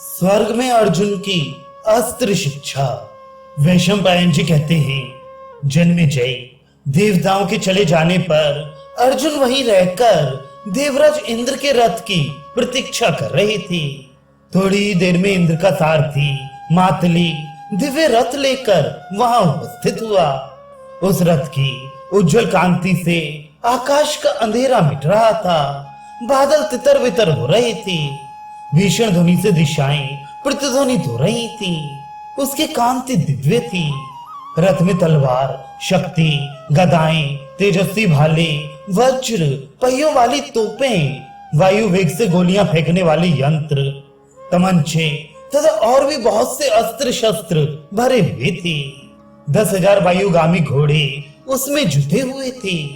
स्वर्ग में अर्जुन की अस्त्र शिक्षा। वैशंपायन जी कहते हैं, जन्मेजय देवताओं के चले जाने पर अर्जुन वहीं रहकर देवराज इंद्र के रथ की प्रतीक्षा कर रहे थे। थोड़ी देर में इंद्र का सारथी मातली दिव्य रथ लेकर वहां उपस्थित हुआ। उस रथ की उज्जवल कांति से आकाश का अंधेरा मिट रहा था। बादल तितर बितर हो रहे थे। भीषण ध्वनि से दिशाएं प्रतिध्वनित हो रही थी। उसकी कांति दिव्य थी। रथ में तलवार, शक्ति, गदाएं, तेजस्वी भाले, वज्र, पहियों वाली तोपें, वायु वेग से गोलियां फेंकने वाले यंत्र, तमंचे तथा और भी बहुत से अस्त्र शस्त्र भरे हुए थे। 10,000 वायुगामी घोड़े उसमें जुटे हुए थे।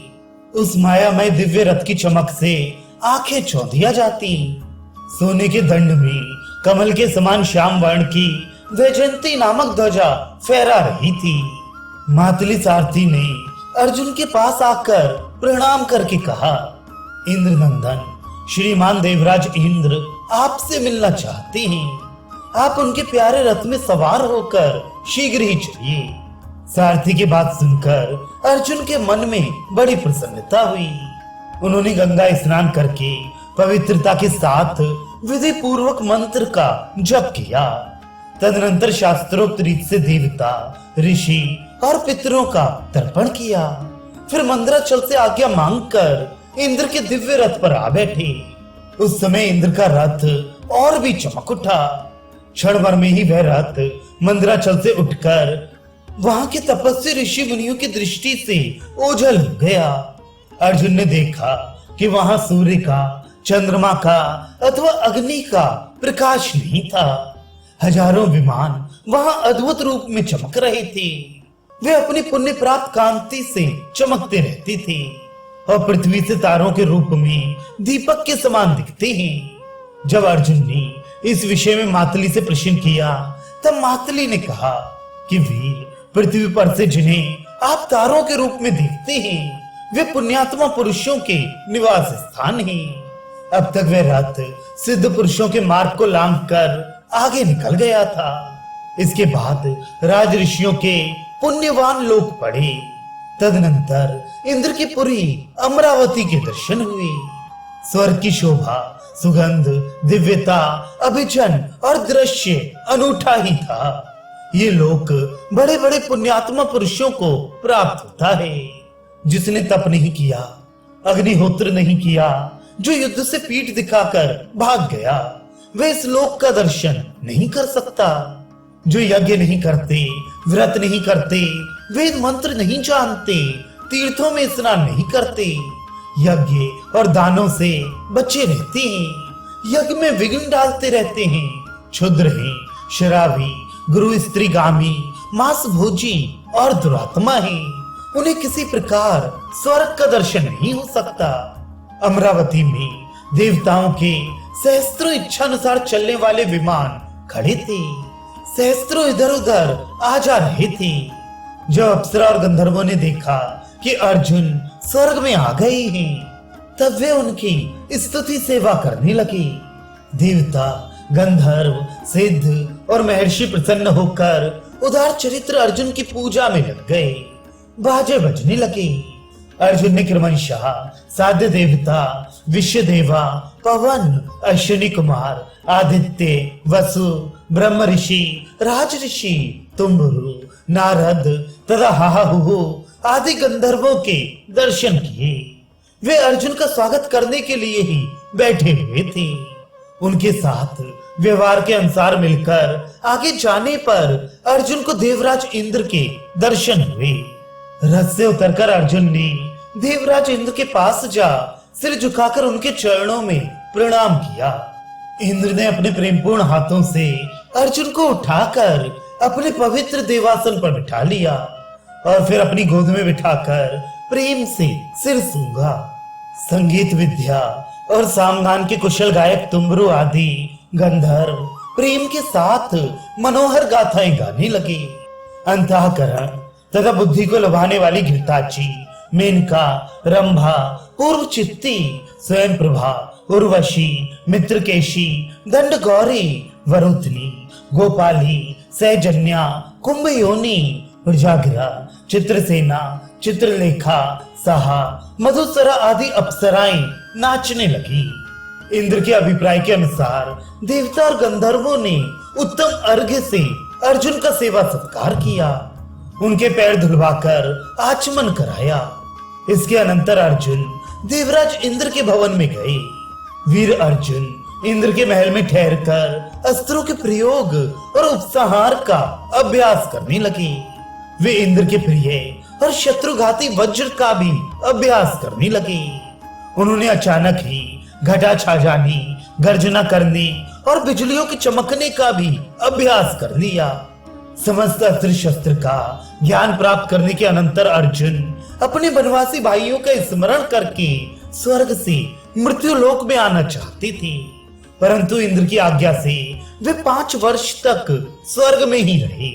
उस मायामय दिव्य रथ की चमक से आंखें चौंधिया जाती। सोने के दंड में कमल के समान श्याम वर्ण की वैजयंती नामक ध्वजा फहरा रही थी। मातली सारथी ने अर्जुन के पास आकर प्रणाम करके कहा, इंद्र नंदन, श्रीमान देवराज इंद्र आपसे मिलना चाहते हैं। आप उनके प्यारे रथ में सवार होकर शीघ्र ही चलिए। सारथी की बात सुनकर अर्जुन के मन में बड़ी प्रसन्नता हुई। उन्होंने गंगा स्नान करके पवित्रता के साथ विधि पूर्वक मंत्र का जप किया। तदनंतर शास्त्रोक्त रीत से देवता, ऋषि और पितरों का तर्पण किया। फिर मंदराचल से आज्ञा मांगकर इंद्र के दिव्य रथ पर आ बैठे। उस समय इंद्र का रथ और भी चमक उठा। क्षण भर में ही वह रथ मंदराचल से उठकर वहां के तपस्वी ऋषि मुनियों की दृष्टि से ओझल हो गया। अर्जुन ने देखा कि वहां सूर्य का, चंद्रमा का अथवा अग्नि का प्रकाश नहीं था। हजारों विमान वहां अद्भुत रूप में चमक रहे थे। वे अपनी पुण्य प्राप्त कांति से चमकते रहते थे और पृथ्वी से तारों के रूप में दीपक के समान दिखते हैं। जब अर्जुन ने इस विषय में मातली से प्रश्न किया, तब मातली ने कहा कि वीर, पृथ्वी पर से जिन्हें आप तारों के रूप में देखते हैं, वे पुण्यात्मा पुरुषों के निवास स्थान हैं। अब तक वह रथ सिद्ध पुरुषों के मार्ग को लांघ कर आगे निकल गया था। इसके बाद राज ऋषियों के पुण्यवान लोग पड़े। तदनंतर इंद्र की पुरी अमरावती के दर्शन हुए। स्वर्ग की शोभा, सुगंध, दिव्यता, अभिजन और दृश्य अनूठा ही था। ये लोक बड़े बड़े पुण्यात्मा पुरुषों को प्राप्त होता है। जिसने तप नहीं किया, अग्निहोत्र नहीं किया, जो युद्ध से पीठ दिखाकर भाग गया, वह इस लोक का दर्शन नहीं कर सकता। जो यज्ञ नहीं करते, व्रत नहीं करते, वेद मंत्र नहीं जानते, तीर्थों में स्नान नहीं करते, यज्ञ और दानों से बचे रहते हैं, यज्ञ में विघ्न डालते रहते हैं, क्षुद्र हैं, शराबी, गुरु स्त्रीगामी, मांस भोजी और दुरात्मा हैं, उन्हें किसी प्रकार स्वर्ग का दर्शन नहीं हो सकता। अमरावती में देवताओं के सहस्त्रों इच्छानुसार चलने वाले विमान खड़े थे। सहस्त्रों इधर उधर आ जा रहे थे। जब अप्सरा और गंधर्वों ने देखा कि अर्जुन स्वर्ग में आ गए हैं, तब वे उनकी स्तुति सेवा करने लगे। देवता, गंधर्व, सिद्ध और महर्षि प्रसन्न होकर उदार चरित्र अर्जुन की पूजा में लग गए। बाजे बजने लगे। अर्जुन ने क्रमशः साध्य देवता, विश्व देवा, पवन, अश्विनी कुमार, आदित्य, वसु, ब्रह्म ऋषि, राज ऋषि, तुम्बुरु, नारद तथा हाहुहु आदि गंधर्वों के दर्शन किए। वे अर्जुन का स्वागत करने के लिए ही बैठे हुए थे। उनके साथ व्यवहार के अनुसार मिलकर आगे जाने पर अर्जुन को देवराज इंद्र के दर्शन हुए। रथ से उतरकर अर्जुन ने देवराज इंद्र के पास जा सिर झुकाकर उनके चरणों में प्रणाम किया। इंद्र ने अपने प्रेमपूर्ण हाथों से अर्जुन को उठाकर अपने पवित्र देवासन पर बिठा लिया और फिर अपनी गोद में बिठाकर प्रेम से सिर सूंघा। संगीत विद्या और सामगान के कुशल गायक तुम्बरु आदि गंधर्व प्रेम के साथ मनोहर गाथाएं गाने लगे। अंतःकरण तथा बुद्धि को लुभाने वाली घृताची, मेनका, रंभा, पूर्व चित्ती, स्वयं प्रभा, उर्वशी, मित्रकेशी, दंड गौरी, वरुधनी, गोपाली, सहजन्या, कुंभयोनी, प्रजागिरा, चित्रसेना, चित्रलेखा, सहा, मधुसरा आदि अप्सराएं नाचने लगी। इंद्र के अभिप्राय के अनुसार देवता और गंधर्वों ने उत्तम अर्घ्य से अर्जुन का सेवा सत्कार किया, उनके पैर धुलवाकर आचमन कराया। इसके अनंतर अर्जुन देवराज इंद्र के भवन में गए। वीर अर्जुन इंद्र के महल में ठहरकर अस्त्रों के प्रयोग और उपसंहार का अभ्यास करने लगे। वे इंद्र के प्रिय और शत्रुघाती वज्र का भी अभ्यास करने लगे। उन्होंने अचानक ही घटा छा जाने, गर्जना करने और बिजलियों के चमकने का भी अभ्यास कर लिया। समस्त अस्त्र शस्त्र का ज्ञान प्राप्त करने के अनंतर अर्जुन अपने वनवासी भाइयों का स्मरण करके स्वर्ग से मृत्यु लोक में आना चाहते थे, परंतु इंद्र की आज्ञा से वे 5 वर्ष तक स्वर्ग में ही रहे।